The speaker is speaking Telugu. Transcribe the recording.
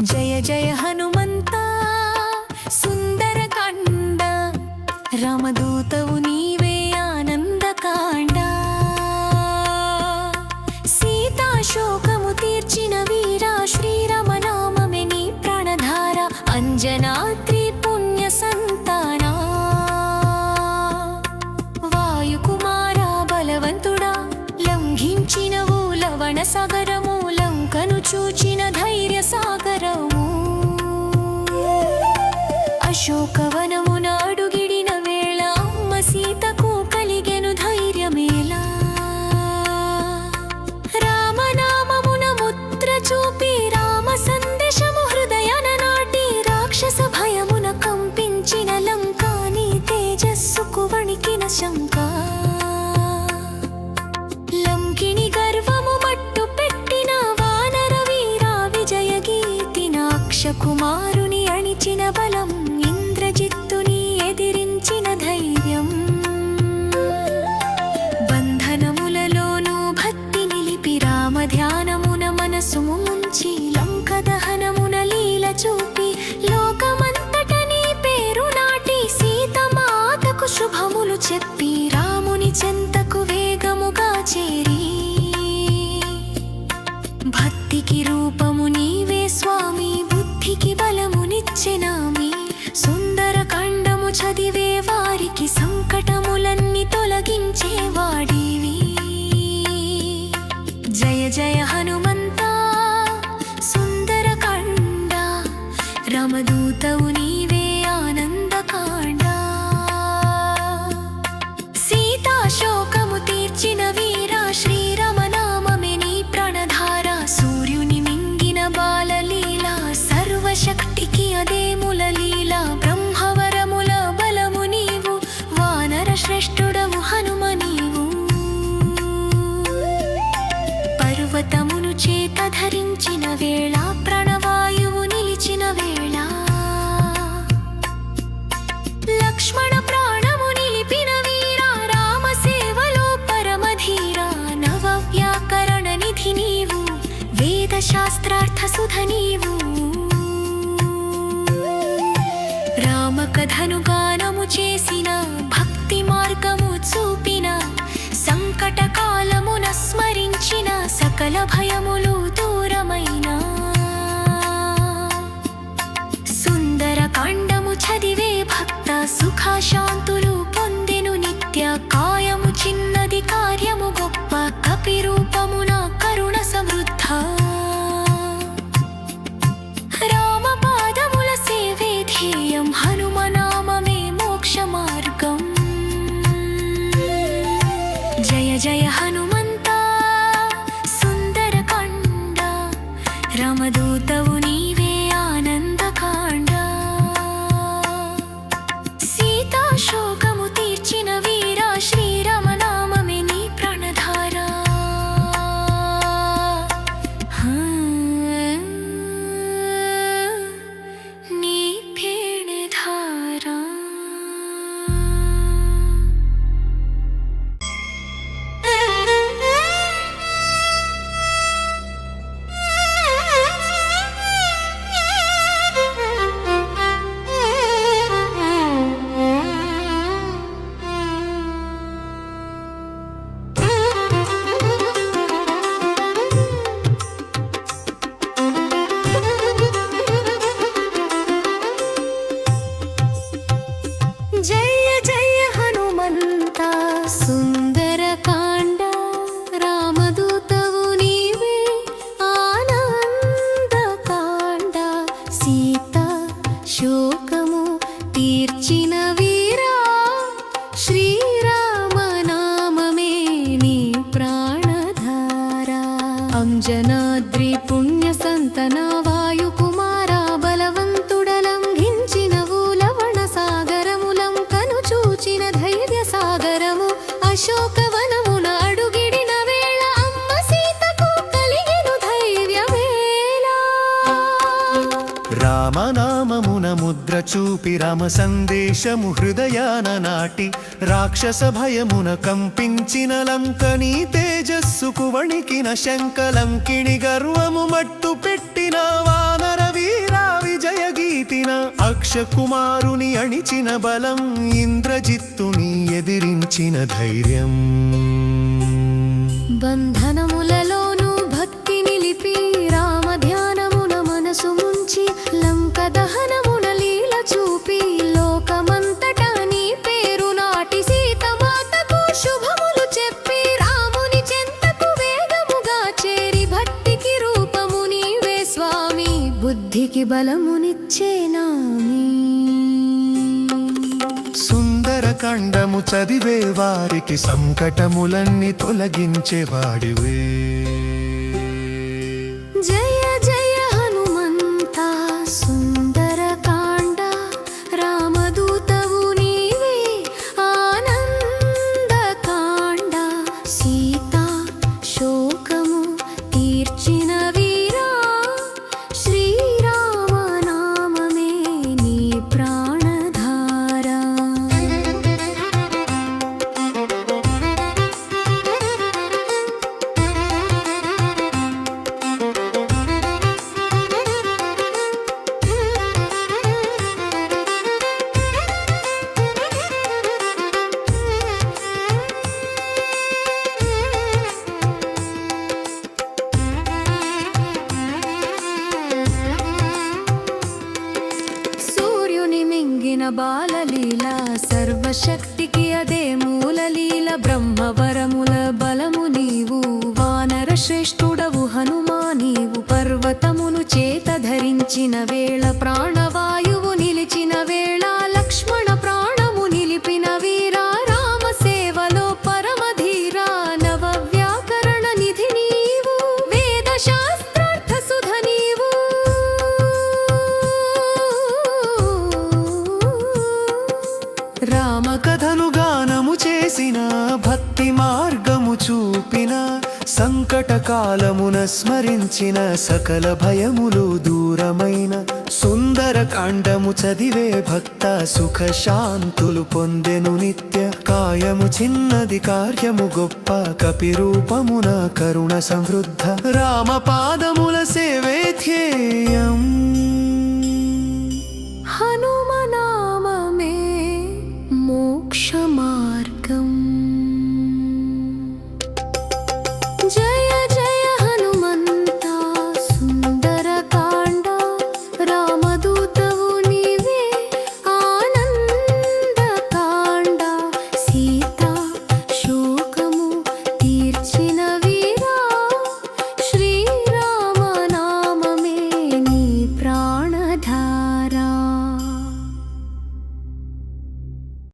జయ జయ హనుమంత సుందరకాండ రామదూతవు నీవే ఆనందకాండ సీతాశోకము తీర్చిన వీరా శ్రీరామనామమే నీ ప్రాణధార అంజనాద్రి పుణ్య సంతానా వాయుకుమారా బలవంతుడా లంఘించినవు లవణ సాగరము లంకను చూచిన ధైర్య సాగరము అశోకవనమున అడుగిడిన వేళ అమ్మ సీతకు కలిగెను ధైర్యమేలా రామనామమున ముద్ర చూపి రామ సందేశము హృదయాన నాటి రాక్షస భయమున కంపించిన లంకాని తేజస్సుకు వణికిన శంక లంకిని గర్వము మట్టు పెట్టిన వానర వీరా విజయ గీతిన అక్షకుమారుని అణిచిన బలం ఇంద్రజిత్తుని ఎదిరించిన ధైర్యం బంధనములలోనూ భక్తి నిలిపి రామ ధ్యానమున మనసు ముంచి లంక దహనమున లీల చూపి లోకమంతట నీ పేరు నాటి సీతమాతకు శుభములు చెప్పి రాముని చెంతకు వేగముగా చేరి భక్తికి రూపము నీవే స్వామి బుద్ధికి బలమునిచ్చెనామి సుందరకాండము చదివే వారికి సంకటములన్నీ తొలగించేవాడివి జయ జయ హనుమంత సుందరకాండ రామదూతవు నీవే ఆనందకాండ సీతాశోకము తీర్చిన వీరా శ్రీరామనామమే నీ ప్రాణధార సూర్యుని మింగిన బాలలీల సర్వశక్తికి అదే ములలీల బ్రహ్మవరముల బలము నీవు వానర శ్రేష్ఠుడవు హనుమ నీవు పర్వతమును చేత ధరించిన వేళ ప్రాణవాయువు నిలిచిన వేళ లక్ష్మణ ప్రాణము నిలిపిన వీరా రామ సేవలో పరమధీరా నవ వ్యాకరణ నిధి నీవు వేద శాస్త్రార్థ సుధ నీవు రామ కథను గానము చేసిన భక్తి మార్గము చూపిన సంకట కాలమున స్మరించిన సకల భయములు దూరమైన సుందరకాండము చదివే భక్త సుఖశాంతులు పొందెను నిత్య కాయము చిన్నది కార్యము గొప్ప కపిరూపమున కరుణ సమృద్ధ రామ పాదముల సేవే ధ్యేయం హనుమనామమే మోక్ష మార్గం జయ జయ హనుమంత సుందరకాండ రామదూతవు నీవే ఆనందకాండ సీతాశోకము తీర్చిన వీరా శ్రీరామనామమే నీ ప్రాణధార నీ ప్రేణధార జయ జయ హనుమంత సుందరకాండ రామదూతవు నీవే ఆనందకాండ సీతా శోకము తీర్చిన వీరా శ్రీరామనామమే నీ ప్రాణధార అంజనాద్రి పుణ్య సంతన వాయుకుమారా బలవంతుడ లంఘించినవు లవణ సాగరము లంకను చూచిన ధైర్య సాగరము అశోకవనమున అడుగిడిన వేళ అమ్మ సీతకు కలిగెను ధైర్యమేలా రామనామమున ముద్ర చూపి రామ సందేశము హృదయాన నాటి రాక్షస భయమున కంపించిన లంకని తేజస్సుకు వణికిన శంకలంకిణి గర్వము మట్టు పెట్టిన వానర వీర ప్రీతిన అక్షకుమారుని అణిచిన బలం ఇంద్రజిత్తుని ఎదిరించిన ధైర్యం బంధనములలోనూ భక్తి నిలిపి రామ ధ్యానమున మనసు ముంచి లంక దహనమున లీల చూపి లోకమంతటా నీ పేరు నాటి సీతమాతకు శుభములు చెప్పి రాముని చెంతకు వేగముగా చేరి భక్తికి రూపము నీవే స్వామి బుద్ధికి బలమునిచ్చే నామీ సుందరకాండము చదివే వారికి సంకటములన్నీ తొలగించేవాడివే జయ జయ హనుమంత సుందరకాండ రామదూతవు నీవే ఆనందకాండ సీతా శోకము తీర్చిన వీరా శ్రీరామనామమే నీ ప్రాణధార సూర్యుని మింగిన బాలలీల సర్వశక్తికి అదే మూలలీల బ్రహ్మవరముల బలము నీవు వానర శ్రేష్ఠుడవు హనుమా నీవు పర్వతమును చేత ధరించిన వేళ ప్రాణవాయువు నిలిచిన వేళ లక్ష్మణ ప్రాణము నిలిపిన వీరా రామ సేవలో పరమధీరా నవ వ్యాకరణ నిధి నీవు వేద శాస్త్రార్థ సుధ నీవు రామకథను గానము చేసిన భక్తి మార్గము చూపిన సంకట కాలమున స్మరించిన సకల భయములు దూరమైన సుందరకాండము చదివే భక్త సుఖ శాంతులు పొందెను నిత్య కాయము చిన్నది కార్యము గొప్ప కపిరూపమున కరుణ సమృద్ధ రామ పాదముల సేవే ధ్యేయం